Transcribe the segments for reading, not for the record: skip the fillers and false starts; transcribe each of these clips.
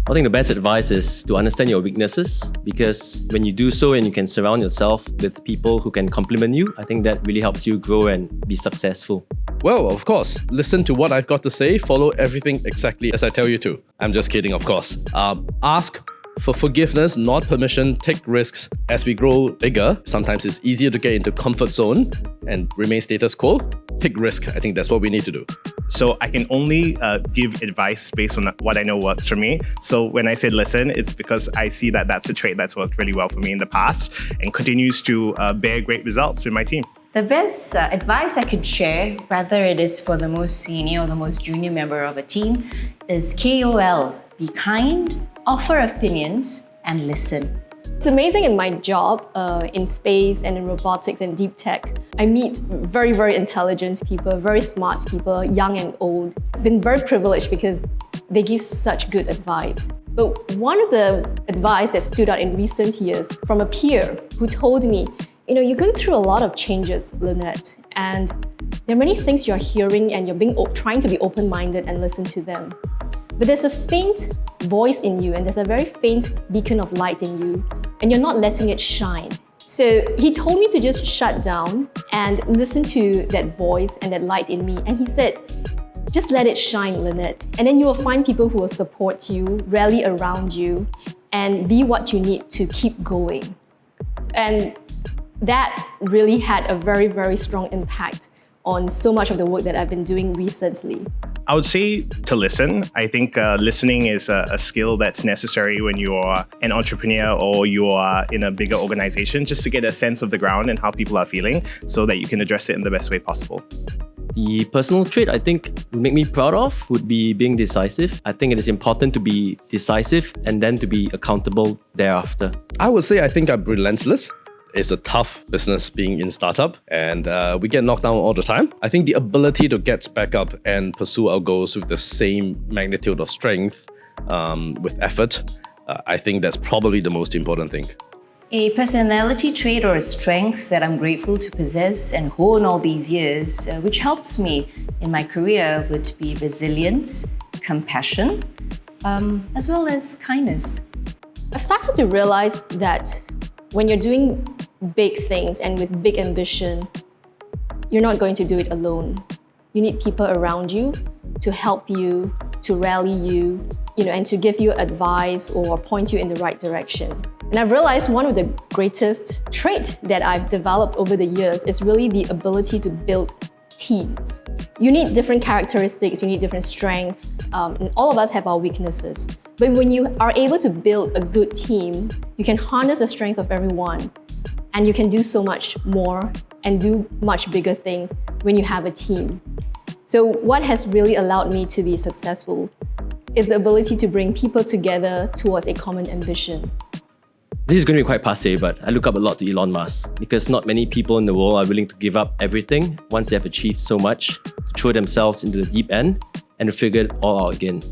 I think the best advice is to understand your weaknesses, because when you do so and you can surround yourself with people who can compliment you, I think that really helps you grow and be successful. Well, of course, listen to what I've got to say, follow everything exactly as I tell you to. I'm just kidding, of course. Ask for forgiveness, not permission, take risks. As we grow bigger, sometimes it's easier to get into comfort zone and remain status quo. Take risk. I think that's what we need to do. So I can only give advice based on what I know works for me. So when I say listen, it's because I see that that's a trait that's worked really well for me in the past and continues to bear great results with my team. The best advice I could share, whether it is for the most senior or the most junior member of a team, is KOL. Be kind, offer opinions, and listen. It's amazing in my job in space and in robotics and deep tech. I meet very, very intelligent people, very smart people, young and old. I've been very privileged because they give such good advice. But one of the advice that stood out in recent years from a peer who told me, you're going through a lot of changes, Lynette, and there are many things you're hearing and you're trying to be open-minded and listen to them. But there's a faint voice in you and there's a very faint beacon of light in you and you're not letting it shine. So he told me to just shut down and listen to that voice and that light in me. And he said, just let it shine, Lynette. And then you will find people who will support you, rally around you, and be what you need to keep going. And that really had a very, very strong impact on so much of the work that I've been doing recently. I would say to listen. I think listening is a skill that's necessary when you are an entrepreneur or you are in a bigger organization, just to get a sense of the ground and how people are feeling so that you can address it in the best way possible. The personal trait I think would make me proud of would be being decisive. I think it is important to be decisive and then to be accountable thereafter. I would say I think I'm relentless. It's a tough business being in startup and we get knocked down all the time. I think the ability to get back up and pursue our goals with the same magnitude of strength, with effort, I think that's probably the most important thing. A personality trait or a strength that I'm grateful to possess and hone all these years, which helps me in my career, would be resilience, compassion, as well as kindness. I've started to realize that when you're doing big things and with big ambition, you're not going to do it alone. You need people around you to help you, to rally you, and to give you advice or point you in the right direction. And I've realized one of the greatest traits that I've developed over the years is really the ability to build teams. You need different characteristics, you need different strengths, and all of us have our weaknesses. But when you are able to build a good team, you can harness the strength of everyone and you can do so much more and do much bigger things when you have a team. So what has really allowed me to be successful is the ability to bring people together towards a common ambition. This is going to be quite passé, but I look up a lot to Elon Musk because not many people in the world are willing to give up everything once they have achieved so much, to throw themselves into the deep end and to figure it all out again.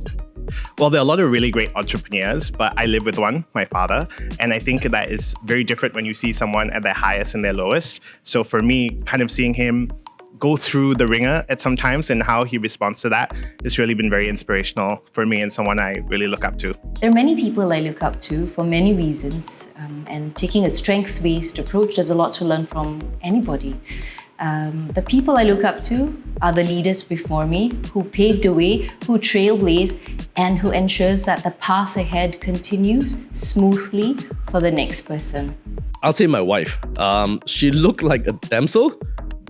Well, there are a lot of really great entrepreneurs, but I live with one, my father. And I think that is very different when you see someone at their highest and their lowest. So for me, kind of seeing him go through the ringer at some times and how he responds to that has really been very inspirational for me and someone I really look up to. There are many people I look up to for many reasons, and taking a strengths-based approach, there's a lot to learn from anybody. The people I look up to are the leaders before me who paved the way, who trailblaze, and who ensures that the path ahead continues smoothly for the next person. I'll say my wife. She looked like a damsel,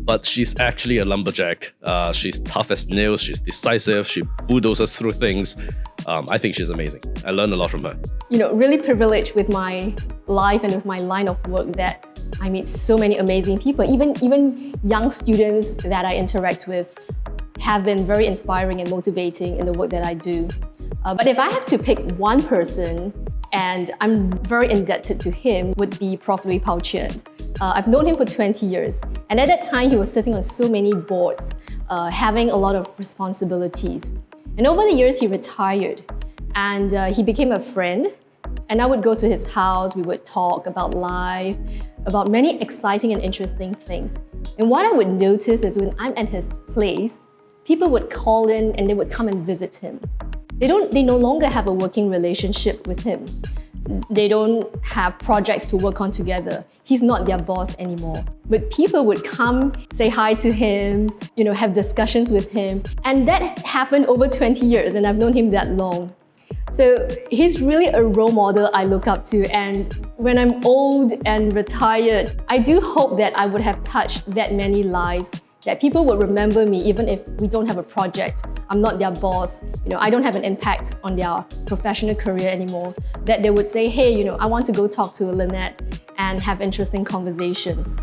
but she's actually a lumberjack. She's tough as nails, she's decisive, she bulldozes through things. I think she's amazing. I learned a lot from her. Really privileged with my life and with my line of work that I meet so many amazing people. Even young students that I interact with have been very inspiring and motivating in the work that I do. But if I have to pick one person, and I'm very indebted to him, would be Prof. Wei Pao Chiun. I've known him for 20 years. And at that time, he was sitting on so many boards, having a lot of responsibilities. And over the years, he retired and he became a friend. And I would go to his house, we would talk about life, about many exciting and interesting things. And what I would notice is when I'm at his place, people would call in and they would come and visit him. They no longer have a working relationship with him. They don't have projects to work on together. He's not their boss anymore. But people would come, say hi to him, have discussions with him. And that happened over 20 years, and I've known him that long. So he's really a role model I look up to. And when I'm old and retired, I do hope that I would have touched that many lives, that people would remember me even if we don't have a project. I'm not their boss. I don't have an impact on their professional career anymore. That they would say, hey, I want to go talk to Lynette and have interesting conversations.